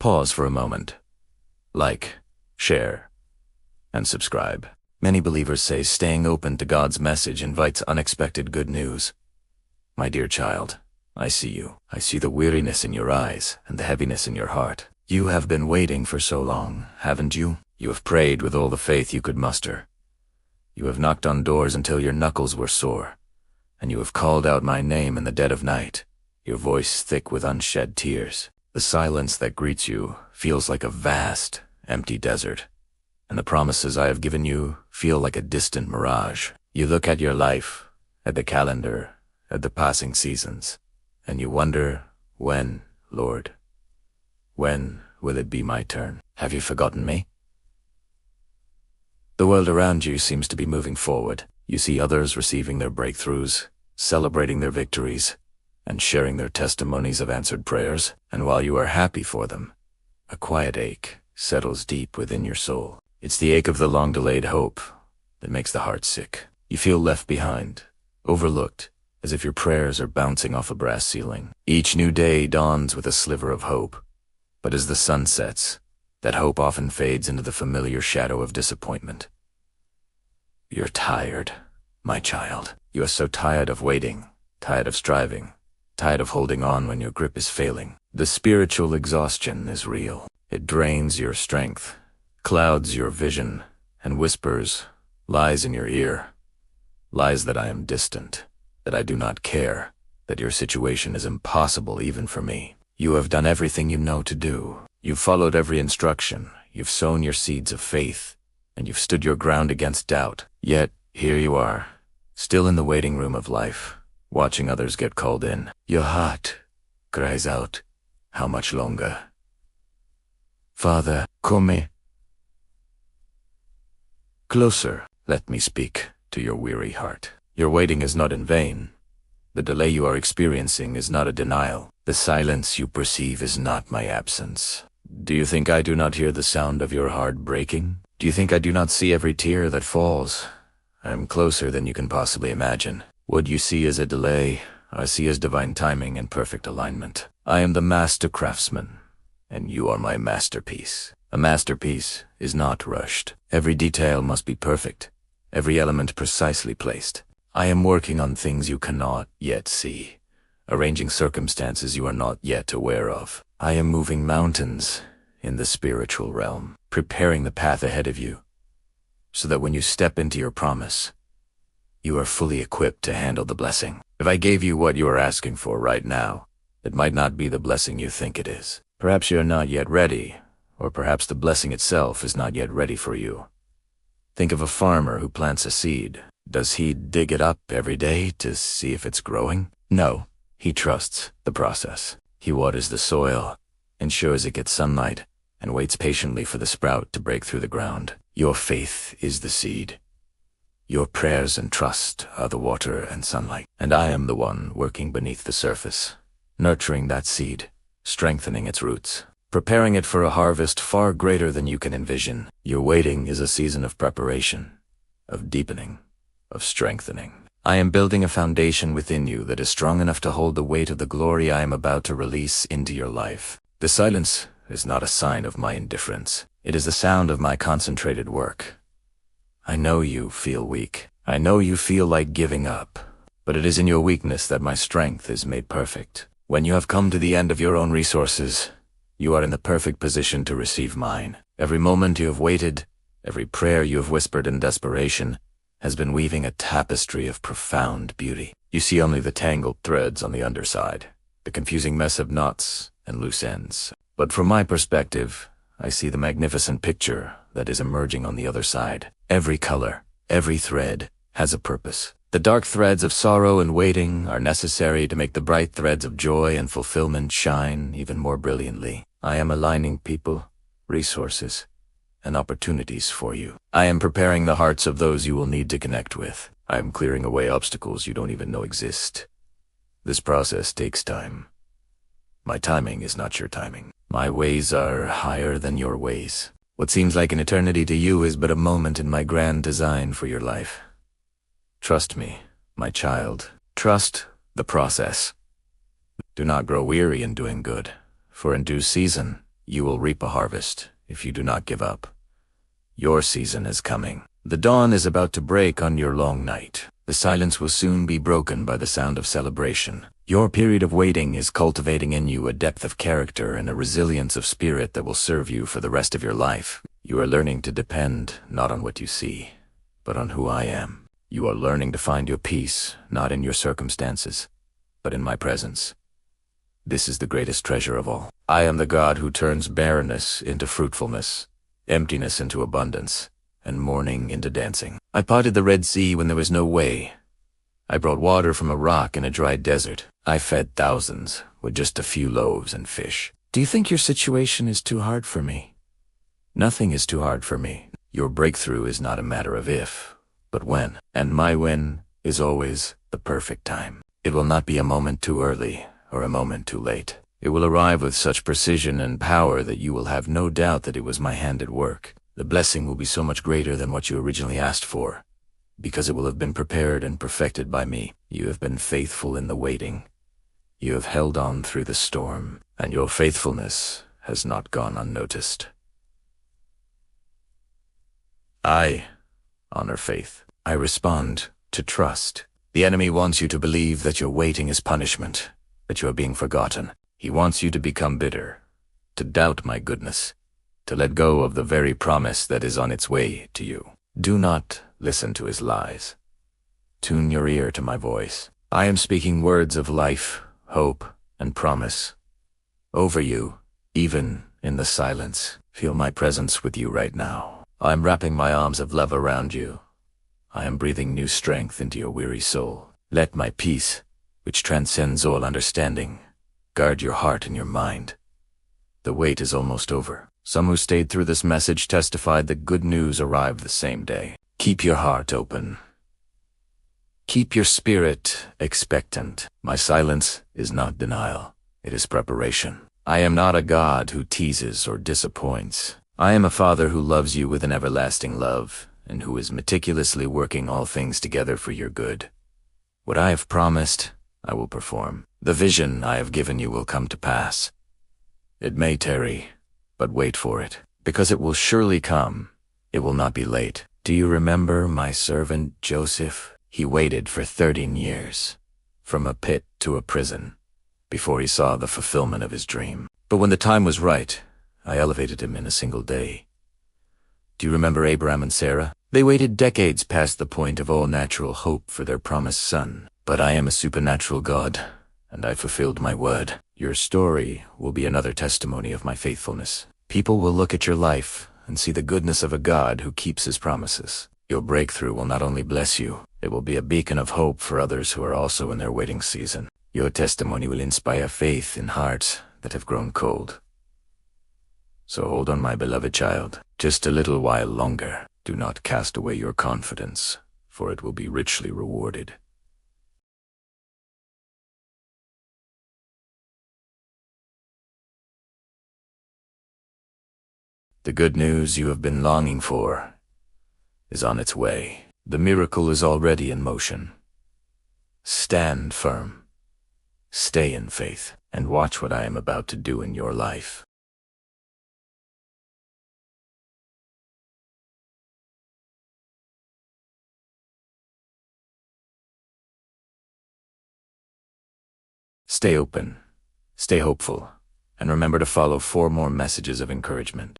Pause for a moment. Like, share, and subscribe. Many believers say staying open to God's message invites unexpected good news. My dear child, I see you. I see the weariness in your eyes and the heaviness in your heart. You have been waiting for so long, haven't you? You have prayed with all the faith you could muster. You have knocked on doors until your knuckles were sore, and you have called out my name in the dead of night, your voice thick with unshed tears. The silence that greets you feels like a vast, empty desert, and the promises I have given you feel like a distant mirage. You look at your life, at the calendar, at the passing seasons, and you wonder, when, Lord? When will it be my turn? Have you forgotten me? The world around you seems to be moving forward. You see others receiving their breakthroughs, celebrating their victories, and sharing their testimonies of answered prayers. And while you are happy for them, a quiet ache settles deep within your soul. It's the ache of the long-delayed hope that makes the heart sick. You feel left behind, overlooked, as if your prayers are bouncing off a brass ceiling. Each new day dawns with a sliver of hope, but as the sun sets, that hope often fades into the familiar shadow of disappointment. You're tired, my child. You are so tired of waiting, tired of striving, tired of holding on when your grip is failing. The spiritual exhaustion is real. It drains your strength, clouds your vision, and whispers lies in your ear. Lies that I am distant, that I do not care, that your situation is impossible even for me. You have done everything you know to do. You've followed every instruction. You've sown your seeds of faith, and you've stood your ground against doubt. Yet, here you are, still in the waiting room of life, watching others get called in. Your heart cries out, how much longer? Father, come closer. Let me speak to your weary heart. Your waiting is not in vain. The delay you are experiencing is not a denial. The silence you perceive is not my absence. Do you think I do not hear the sound of your heart breaking? Do you think I do not see every tear that falls? I am closer than you can possibly imagine. What you see as a delay, I see as divine timing and perfect alignment. I am the master craftsman, and you are my masterpiece. A masterpiece is not rushed. Every detail must be perfect, every element precisely placed. I am working on things you cannot yet see, arranging circumstances you are not yet aware of. I am moving mountains in the spiritual realm, preparing the path ahead of you, so that when you step into your promise, you are fully equipped to handle the blessing. If I gave you what you are asking for right now, it might not be the blessing you think it is. Perhaps you are not yet ready, or perhaps the blessing itself is not yet ready for you. Think of a farmer who plants a seed. Does he dig it up every day to see if it's growing? No, he trusts the process. He waters the soil, ensures it gets sunlight, and waits patiently for the sprout to break through the ground. Your faith is the seed. Your prayers and trust are the water and sunlight. And I am the one working beneath the surface, nurturing that seed, strengthening its roots, preparing it for a harvest far greater than you can envision. Your waiting is a season of preparation, of deepening, of strengthening. I am building a foundation within you that is strong enough to hold the weight of the glory I am about to release into your life. The silence is not a sign of my indifference. It is the sound of my concentrated work. I know you feel weak. I know you feel like giving up. But it is in your weakness that my strength is made perfect. When you have come to the end of your own resources, you are in the perfect position to receive mine. Every moment you have waited, every prayer you have whispered in desperation, has been weaving a tapestry of profound beauty. You see only the tangled threads on the underside, the confusing mess of knots and loose ends. But from my perspective, I see the magnificent picture that is emerging on the other side. Every color, every thread, has a purpose. The dark threads of sorrow and waiting are necessary to make the bright threads of joy and fulfillment shine even more brilliantly. I am aligning people, resources, and opportunities for you. I am preparing the hearts of those you will need to connect with. I am clearing away obstacles you don't even know exist. This process takes time. My timing is not your timing. My ways are higher than your ways. What seems like an eternity to you is but a moment in my grand design for your life. Trust me, my child. Trust the process. Do not grow weary in doing good, for in due season You will reap a harvest if you do not give up. Your season is coming. The dawn is about to break on your long night. The silence will soon be broken by the sound of celebration. Your period of waiting is cultivating in you a depth of character and a resilience of spirit that will serve you for the rest of your life. You are learning to depend not on what you see, but on who I am. You are learning to find your peace not in your circumstances, but in my presence. This is the greatest treasure of all. I am the God who turns barrenness into fruitfulness, emptiness into abundance, and mourning into dancing. I parted the Red Sea when there was no way. I brought water from a rock in a dry desert. I fed thousands with just a few loaves and fish. Do you think your situation is too hard for me? Nothing is too hard for me. Your breakthrough is not a matter of if, but when. And my when is always the perfect time. It will not be a moment too early or a moment too late. It will arrive with such precision and power that you will have no doubt that it was my hand at work. The blessing will be so much greater than what you originally asked for, because it will have been prepared and perfected by me. You have been faithful in the waiting. You have held on through the storm, and your faithfulness has not gone unnoticed. I honor faith. I respond to trust. The enemy wants you to believe that your waiting is punishment, that you are being forgotten. He wants you to become bitter, to doubt my goodness, to let go of the very promise that is on its way to you. Do not listen to his lies. Tune your ear to my voice. I am speaking words of life, hope, and promise over you, even in the silence. Feel my presence with you right now. I am wrapping my arms of love around you. I am breathing new strength into your weary soul. Let my peace, which transcends all understanding, guard your heart and your mind. The wait is almost over. Some who stayed through this message testified that good news arrived the same day. Keep your heart open. Keep your spirit expectant. My silence is not denial. It is preparation. I am not a God who teases or disappoints. I am a Father who loves you with an everlasting love, and who is meticulously working all things together for your good. What I have promised, I will perform. The vision I have given you will come to pass. It may tarry, but wait for it, because it will surely come. It will not be late. Do you remember my servant Joseph? He waited for 13 years, from a pit to a prison, before he saw the fulfillment of his dream. But when the time was right, I elevated him in a single day. Do you remember Abraham and Sarah? They waited decades past the point of all natural hope for their promised son. But I am a supernatural God, and I fulfilled my word. Your story will be another testimony of my faithfulness. People will look at your life and see the goodness of a God who keeps his promises. Your breakthrough will not only bless you, it will be a beacon of hope for others who are also in their waiting season. Your testimony will inspire faith in hearts that have grown cold. So hold on, my beloved child, just a little while longer. Do not cast away your confidence, for it will be richly rewarded. The good news you have been longing for is on its way. The miracle is already in motion. Stand firm, stay in faith, and watch what I am about to do in your life. Stay open, stay hopeful, and remember to follow 4 more messages of encouragement.